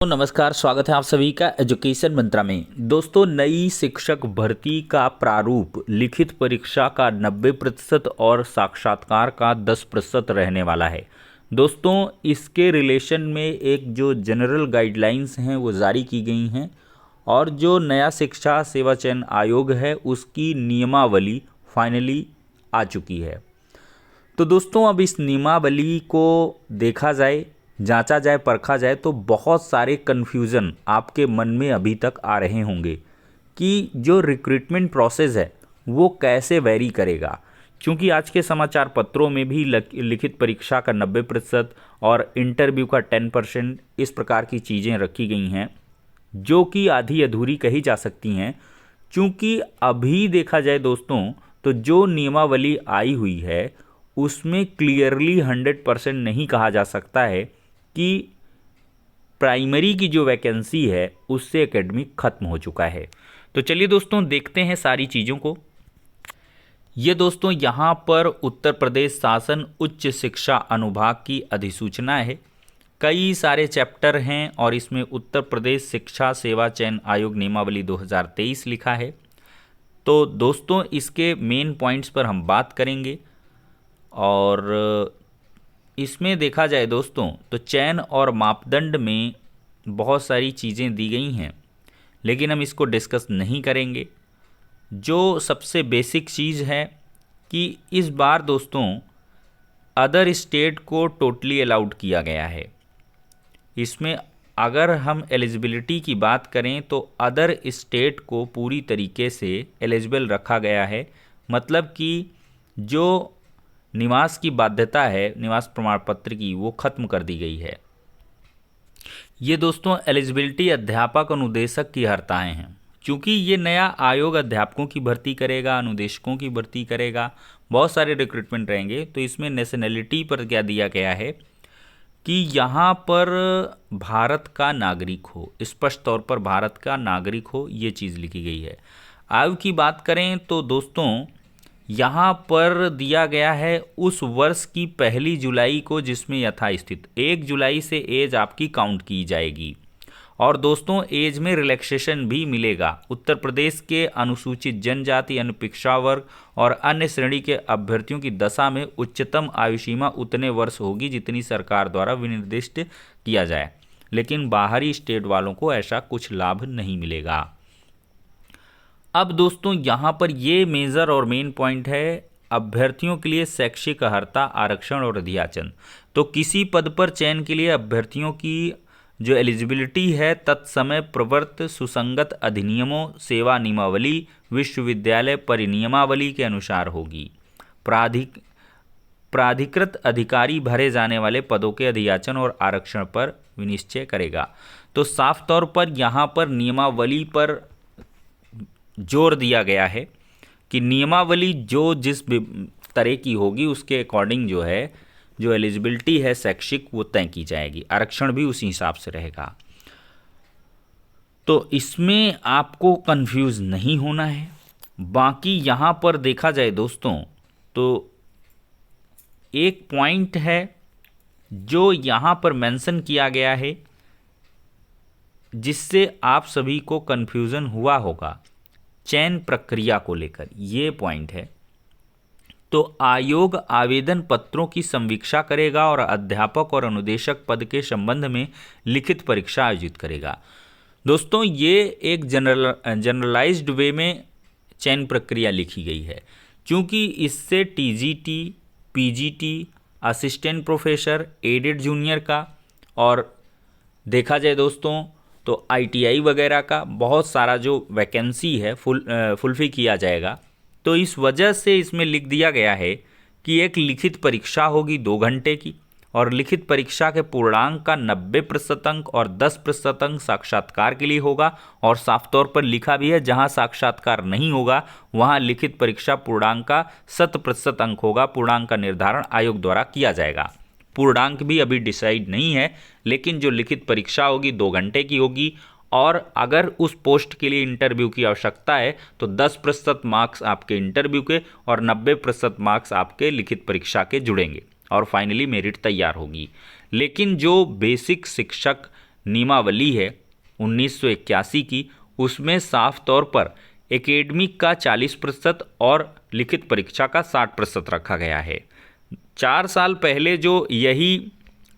तो नमस्कार, स्वागत है आप सभी का एजुकेशन मंत्रा में। दोस्तों, नई शिक्षक भर्ती का प्रारूप लिखित परीक्षा का 90% और साक्षात्कार का 10% रहने वाला है। दोस्तों, इसके रिलेशन में एक जो जनरल गाइडलाइंस हैं वो जारी की गई हैं और जो नया शिक्षा सेवा चयन आयोग है उसकी नियमावली फाइनली आ चुकी है। तो दोस्तों, अब इस नियमावली को देखा जाए, जांचा जाए, परखा जाए तो बहुत सारे कन्फ्यूज़न आपके मन में अभी तक आ रहे होंगे कि जो रिक्रूटमेंट प्रोसेस है वो कैसे वेरी करेगा। क्योंकि आज के समाचार पत्रों में भी लिखित परीक्षा का 90% और इंटरव्यू का 10% इस प्रकार की चीज़ें रखी गई हैं जो कि आधी अधूरी कही जा सकती हैं। क्योंकि अभी देखा जाए दोस्तों, तो जो नियमावली आई हुई है उसमें क्लियरली 100% नहीं कहा जा सकता है कि प्राइमरी की जो वैकेंसी है उससे एकेडमिक खत्म हो चुका है। तो चलिए दोस्तों, देखते हैं सारी चीज़ों को। ये दोस्तों यहाँ पर उत्तर प्रदेश शासन उच्च शिक्षा अनुभाग की अधिसूचना है। कई सारे चैप्टर हैं और इसमें उत्तर प्रदेश शिक्षा सेवा चयन आयोग नियमावली 2023 लिखा है। तो दोस्तों, इसके मेन पॉइंट्स पर हम बात करेंगे और इसमें देखा जाए दोस्तों तो चयन और मापदंड में बहुत सारी चीज़ें दी गई हैं, लेकिन हम इसको डिस्कस नहीं करेंगे। जो सबसे बेसिक चीज़ है कि इस बार दोस्तों अदर स्टेट को टोटली अलाउड किया गया है। इसमें अगर हम एलिजिबिलिटी की बात करें तो अदर स्टेट को पूरी तरीके से एलिजिबल रखा गया है। मतलब कि जो निवास की बाध्यता है, निवास प्रमाण पत्र की, वो खत्म कर दी गई है। ये दोस्तों एलिजिबिलिटी अध्यापक अनुदेशक की हर्ताएँ हैं। क्योंकि ये नया आयोग अध्यापकों की भर्ती करेगा, अनुदेशकों की भर्ती करेगा, बहुत सारे रिक्रूटमेंट रहेंगे। तो इसमें नेशनैलिटी पर क्या दिया गया है कि यहाँ पर भारत का नागरिक हो, स्पष्ट तौर पर भारत का नागरिक हो, ये चीज़ लिखी गई है। आयु की बात करें तो दोस्तों यहाँ पर दिया गया है उस वर्ष की 1 जुलाई को जिसमें यथास्थित 1 जुलाई से एज आपकी काउंट की जाएगी। और दोस्तों एज में रिलैक्सेशन भी मिलेगा। उत्तर प्रदेश के अनुसूचित जनजाति, अनपिछड़ा वर्ग और अन्य श्रेणी के अभ्यर्थियों की दशा में उच्चतम आयु सीमा उतने वर्ष होगी जितनी सरकार द्वारा विनिर्दिष्ट किया जाए, लेकिन बाहरी स्टेट वालों को ऐसा कुछ लाभ नहीं मिलेगा। अब दोस्तों यहाँ पर ये मेजर और मेन पॉइंट है अभ्यर्थियों के लिए शैक्षिक अर्हता, आरक्षण और अध्याचन। तो किसी पद पर चयन के लिए अभ्यर्थियों की जो एलिजिबिलिटी है तत्समय प्रवर्त सुसंगत अधिनियमों, सेवा नियमावली, विश्वविद्यालय परिनियमावली के अनुसार होगी। प्राधिकृत अधिकारी भरे जाने वाले पदों के अध्याचन और आरक्षण पर विनिश्चय करेगा। तो साफ तौर पर यहाँ पर नियमावली पर जोर दिया गया है कि नियमावली जो जिस तरह की होगी उसके अकॉर्डिंग जो है जो एलिजिबिलिटी है शैक्षिक वो तय की जाएगी, आरक्षण भी उसी हिसाब से रहेगा। तो इसमें आपको कंफ्यूज नहीं होना है। बाकी यहाँ पर देखा जाए दोस्तों तो एक पॉइंट है जो यहाँ पर मेंशन किया गया है जिससे आप सभी को कंफ्यूजन हुआ होगा चयन प्रक्रिया को लेकर, ये पॉइंट है। तो आयोग आवेदन पत्रों की समीक्षा करेगा और अध्यापक और अनुदेशक पद के संबंध में लिखित परीक्षा आयोजित करेगा। दोस्तों ये एक जनरलाइज्ड वे में चयन प्रक्रिया लिखी गई है, क्योंकि इससे TGT, PGT, assistant professor, aided junior का और देखा जाए दोस्तों तो आईटीआई वगैरह का बहुत सारा जो वैकेंसी है फुलफिल किया जाएगा। तो इस वजह से इसमें लिख दिया गया है कि एक लिखित परीक्षा होगी 2 घंटे की और लिखित परीक्षा के पूर्णांक का 90% अंक और 10% अंक साक्षात्कार के लिए होगा। और साफ तौर पर लिखा भी है जहां साक्षात्कार नहीं होगा वहां लिखित परीक्षा पूर्णांक का 100% अंक होगा। पूर्णांक का निर्धारण आयोग द्वारा किया जाएगा। पूर्णांक भी अभी डिसाइड नहीं है, लेकिन जो लिखित परीक्षा होगी 2 घंटे की होगी। और अगर उस पोस्ट के लिए इंटरव्यू की आवश्यकता है तो 10% मार्क्स आपके इंटरव्यू के और 90% मार्क्स आपके लिखित परीक्षा के जुड़ेंगे और फाइनली मेरिट तैयार होगी। लेकिन जो बेसिक शिक्षक नियमावली है 1981 की, उसमें साफ तौर पर एकेडमिक का 40% और लिखित परीक्षा का 60% रखा गया है। 4 साल पहले जो यही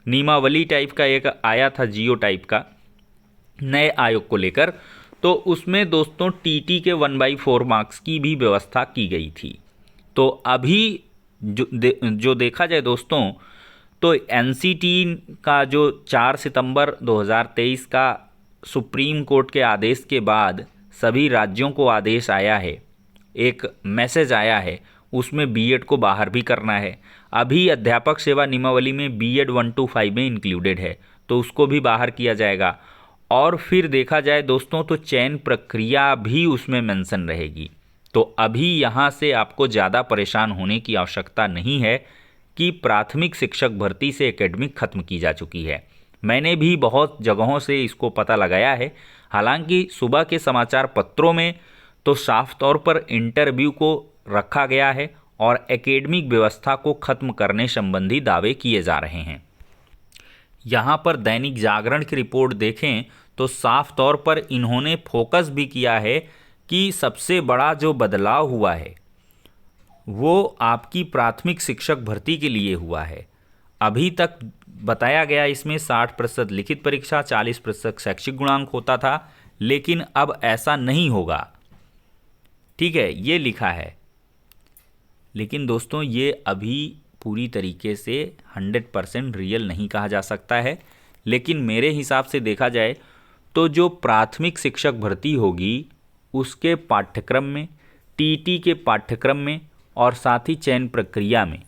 नियमावली टाइप का एक आया था, जियो टाइप का, नए आयोग को लेकर, तो उसमें दोस्तों टीटी के 1/4 मार्क्स की भी व्यवस्था की गई थी। तो अभी जो देखा जाए दोस्तों, तो एनसीटी का जो 4 सितंबर 2023 का सुप्रीम कोर्ट के आदेश के बाद सभी राज्यों को आदेश आया है, एक मैसेज आया है, उसमें बीएड को बाहर भी करना है। अभी अध्यापक सेवा नियमावली में बीएड 1 to 5 में इंक्लूडेड है, तो उसको भी बाहर किया जाएगा। और फिर देखा जाए दोस्तों तो चयन प्रक्रिया भी उसमें मेंशन रहेगी। तो अभी यहाँ से आपको ज़्यादा परेशान होने की आवश्यकता नहीं है कि प्राथमिक शिक्षक भर्ती से एकेडमिक खत्म की जा चुकी है। मैंने भी बहुत जगहों से इसको पता लगाया है। हालांकि सुबह के समाचार पत्रों में तो साफ तौर पर इंटरव्यू को रखा गया है और एकेडमिक व्यवस्था को खत्म करने संबंधी दावे किए जा रहे हैं। यहाँ पर दैनिक जागरण की रिपोर्ट देखें तो साफ तौर पर इन्होंने फोकस भी किया है कि सबसे बड़ा जो बदलाव हुआ है वो आपकी प्राथमिक शिक्षक भर्ती के लिए हुआ है। अभी तक बताया गया इसमें 60% लिखित परीक्षा, 40% शैक्षिक गुणांक होता था, लेकिन अब ऐसा नहीं होगा। ठीक है, ये लिखा है, लेकिन दोस्तों ये अभी पूरी तरीके से 100% रियल नहीं कहा जा सकता है। लेकिन मेरे हिसाब से देखा जाए तो जो प्राथमिक शिक्षक भर्ती होगी उसके पाठ्यक्रम में, टीटी के पाठ्यक्रम में और साथ ही चयन प्रक्रिया में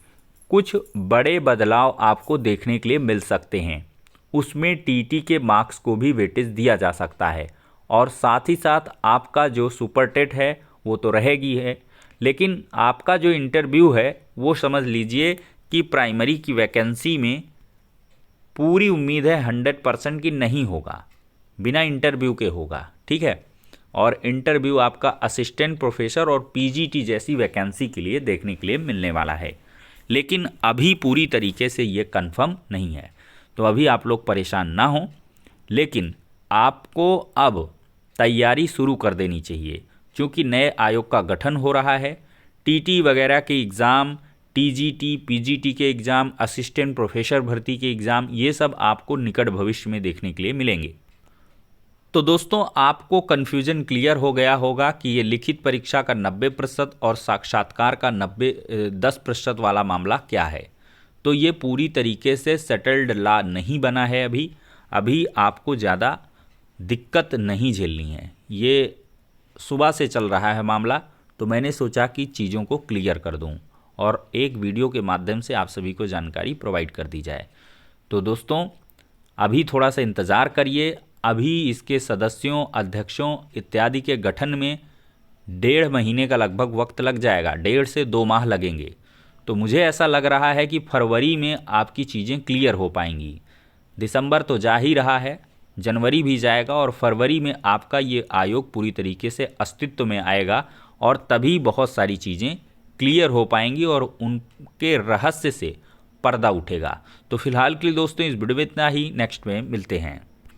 कुछ बड़े बदलाव आपको देखने के लिए मिल सकते हैं। उसमें टीटी के मार्क्स को भी वेटेज दिया जा सकता है और साथ ही साथ आपका जो सुपर टेट है वो तो रहेगी है, लेकिन आपका जो इंटरव्यू है वो समझ लीजिए कि प्राइमरी की वैकेंसी में पूरी उम्मीद है 100% की नहीं होगा, बिना इंटरव्यू के होगा। ठीक है, और इंटरव्यू आपका असिस्टेंट प्रोफेसर और पीजीटी जैसी वैकेंसी के लिए देखने के लिए मिलने वाला है, लेकिन अभी पूरी तरीके से ये कंफर्म नहीं है। तो अभी आप लोग परेशान ना हो, लेकिन आपको अब तैयारी शुरू कर देनी चाहिए, क्योंकि नए आयोग का गठन हो रहा है। टीटी वगैरह के एग्ज़ाम, टीजीटी, पीजीटी के एग्ज़ाम, असिस्टेंट प्रोफेसर भर्ती के एग्ज़ाम, ये सब आपको निकट भविष्य में देखने के लिए मिलेंगे। तो दोस्तों आपको कन्फ्यूजन क्लियर हो गया होगा कि ये लिखित परीक्षा का 90% और साक्षात्कार का 10% वाला मामला क्या है। तो ये पूरी तरीके से सेटल्ड लॉ नहीं बना है अभी आपको ज़्यादा दिक्कत नहीं झेलनी है। ये सुबह से चल रहा है मामला, तो मैंने सोचा कि चीज़ों को क्लियर कर दूं और एक वीडियो के माध्यम से आप सभी को जानकारी प्रोवाइड कर दी जाए। तो दोस्तों अभी थोड़ा सा इंतज़ार करिए। अभी इसके सदस्यों, अध्यक्षों इत्यादि के गठन में 1.5 महीने का लगभग वक्त लग जाएगा, 1.5 से 2 माह लगेंगे। तो मुझे ऐसा लग रहा है कि फरवरी में आपकी चीज़ें क्लियर हो पाएंगी। दिसंबर तो जा ही रहा है, जनवरी भी जाएगा और फरवरी में आपका ये आयोग पूरी तरीके से अस्तित्व में आएगा और तभी बहुत सारी चीज़ें क्लियर हो पाएंगी और उनके रहस्य से पर्दा उठेगा। तो फिलहाल के लिए दोस्तों इस वीडियो में इतना ही, नेक्स्ट में मिलते हैं।